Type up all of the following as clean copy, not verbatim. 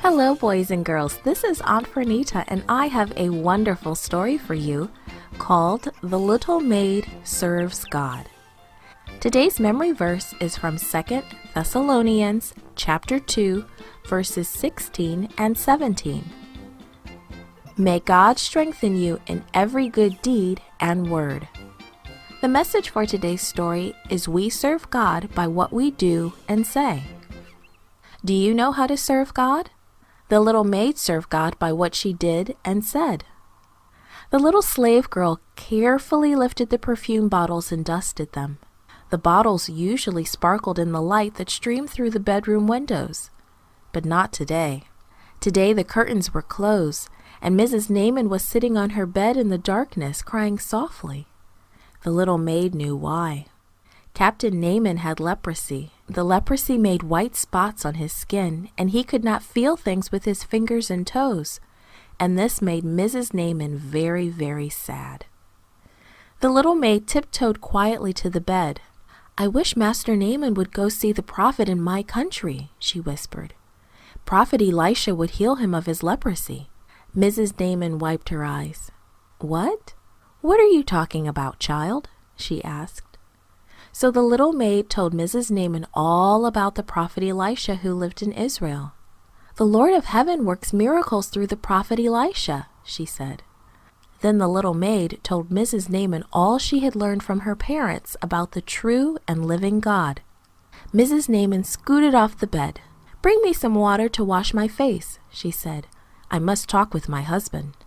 Hello, boys and girls. This is Aunt Fernita, and I have a wonderful story for you called The Little Maid Serves God. Today's memory verse is from 2 Thessalonians chapter 2, verses 16 and 17. May God strengthen you in every good deed and word. The message for today's story is we serve God by what we do and say. Do you know how to serve God? The little maid served God by what she did and said. The little slave girl carefully lifted the perfume bottles and dusted them. The bottles usually sparkled in the light that streamed through the bedroom windows. But not today. Today the curtains were closed, and Mrs. Naaman was sitting on her bed in the darkness, crying softly. The little maid knew why. Captain Naaman had leprosy. The leprosy made white spots on his skin, and he could not feel things with his fingers and toes, and this made Mrs. Naaman very, very sad. The little maid tiptoed quietly to the bed. "I wish Master Naaman would go see the prophet in my country," she whispered. "Prophet Elisha would heal him of his leprosy." Mrs. Naaman wiped her eyes. "What? What are you talking about, child?" she asked. So the little maid told Mrs. Naaman all about the prophet Elisha who lived in Israel. "The Lord of heaven works miracles through the prophet Elisha," she said. Then the little maid told Mrs. Naaman all she had learned from her parents about the true and living God. Mrs. Naaman scooted off the bed. "Bring me some water to wash my face," she said. "I must talk with my husband."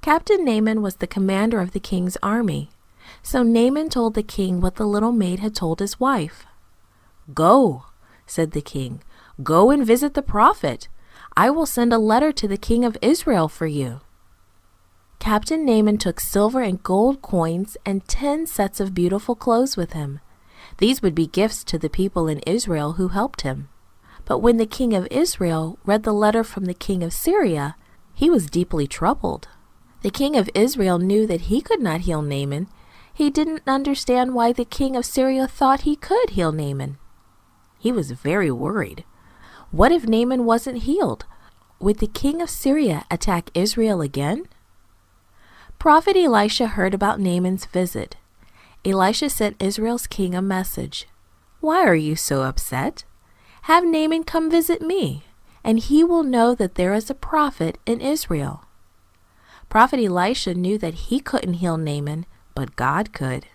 Captain Naaman was the commander of the king's army. So Naaman told the king what the little maid had told his wife. "Go," said the king. "Go and visit the prophet. I will send a letter to the king of Israel for you." Captain Naaman took silver and gold coins and 10 sets of beautiful clothes with him. These would be gifts to the people in Israel who helped him. But when the king of Israel read the letter from the king of Syria, he was deeply troubled. The king of Israel knew that he could not heal Naaman. He didn't understand why the king of Syria thought he could heal Naaman. He was very worried. What if Naaman wasn't healed? Would the king of Syria attack Israel again? Prophet Elisha heard about Naaman's visit. Elisha sent Israel's king a message. "Why are you so upset? Have Naaman come visit me, and he will know that there is a prophet in Israel." Prophet Elisha knew that he couldn't heal Naaman, but God could.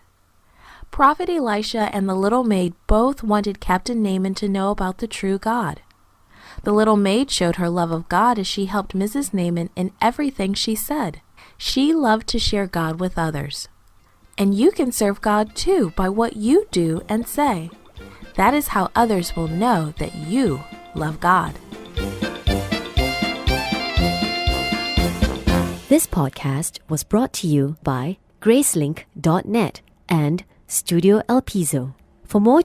Prophet Elisha and the little maid both wanted Captain Naaman to know about the true God. The little maid showed her love of God as she helped Mrs. Naaman in everything she said. She loved to share God with others. And you can serve God too by what you do and say. That is how others will know that you love God. This podcast was brought to you by Gracelink.net and Studio El Piso. For more